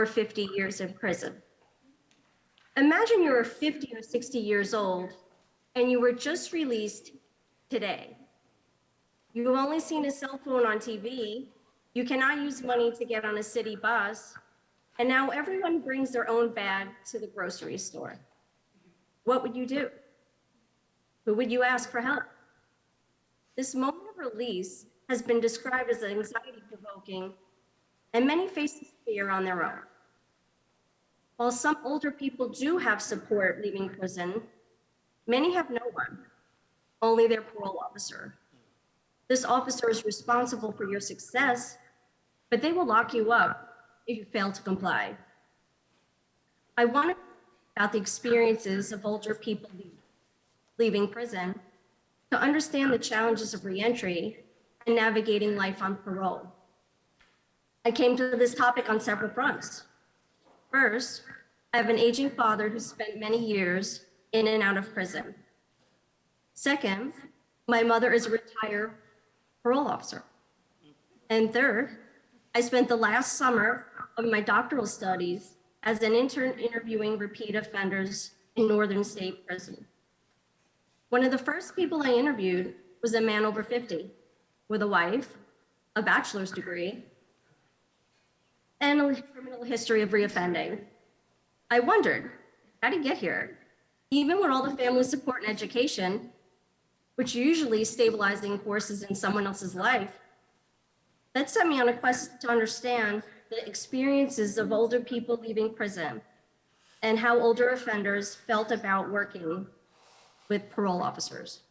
or 50 years in prison. Imagine you were 50 or 60 years old and you were just released today. You've only seen a cell phone on TV, you cannot use money to get on a city bus, and now everyone brings their own bag to the grocery store. What would you do? Who would you ask for help? This moment of release has been described as anxiety-provoking, and many face fear on their own. While some older people do have support leaving prison, many have no one, only their parole officer. This officer is responsible for your success, but they will lock you up if you fail to comply. I want to talk about the experiences of older people leaving prison to understand the challenges of reentry and navigating life on parole. I came to this topic on several fronts. First, I have an aging father who spent many years in and out of prison. Second, my mother is a retired parole officer. And third, I spent the last summer of my doctoral studies as an intern interviewing repeat offenders in Northern State Prison. One of the first people I interviewed was a man over 50 with a wife, a bachelor's degree, and a criminal history of reoffending. I wondered, how did he get here? Even with all the family support and education, which usually stabilizing courses in someone else's life, that set me on a quest to understand the experiences of older people leaving prison and how older offenders felt about working with parole officers.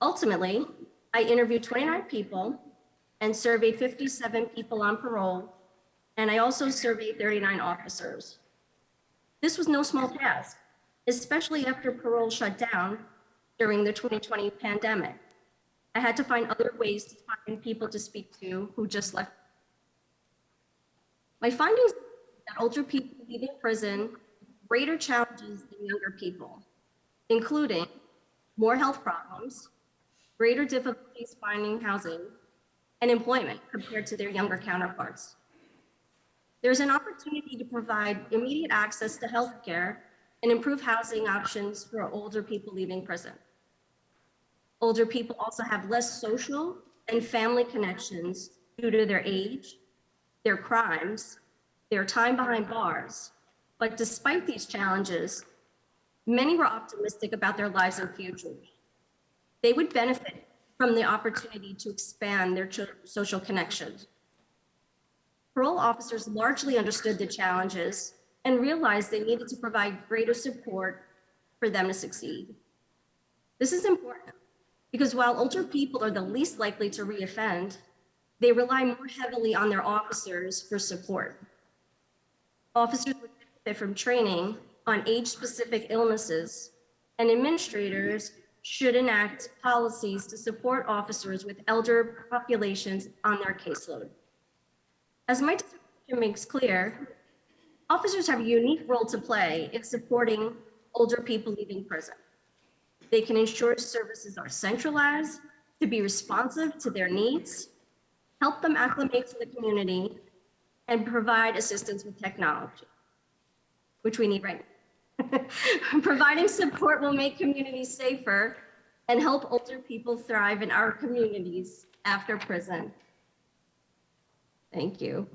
Ultimately, I interviewed 29 people and surveyed 57 people on parole, and I also surveyed 39 officers. This was no small task, especially after parole shut down during the 2020 pandemic. I had to find other ways to find people to speak to who just left. My findings that older people leaving prison have greater challenges than younger people, including more health problems, greater difficulties finding housing and employment compared to their younger counterparts. There's an opportunity to provide immediate access to healthcare and improve housing options for older people leaving prison. Older people also have less social and family connections due to their age, their crimes, their time behind bars. But despite these challenges, many were optimistic about their lives and future. They would benefit from the opportunity to expand their social connections. Parole officers largely understood the challenges and realized they needed to provide greater support for them to succeed. This is important because while older people are the least likely to reoffend, they rely more heavily on their officers for support. Officers would benefit from training on age-specific illnesses, and administrators should enact policies to support officers with elder populations on their caseload. As my dissertation makes clear, officers have a unique role to play in supporting older people leaving prison. They can ensure services are centralized to be responsive to their needs, help them acclimate to the community, and provide assistance with technology, which we need right now. Providing support will make communities safer and help older people thrive in our communities after prison. Thank you.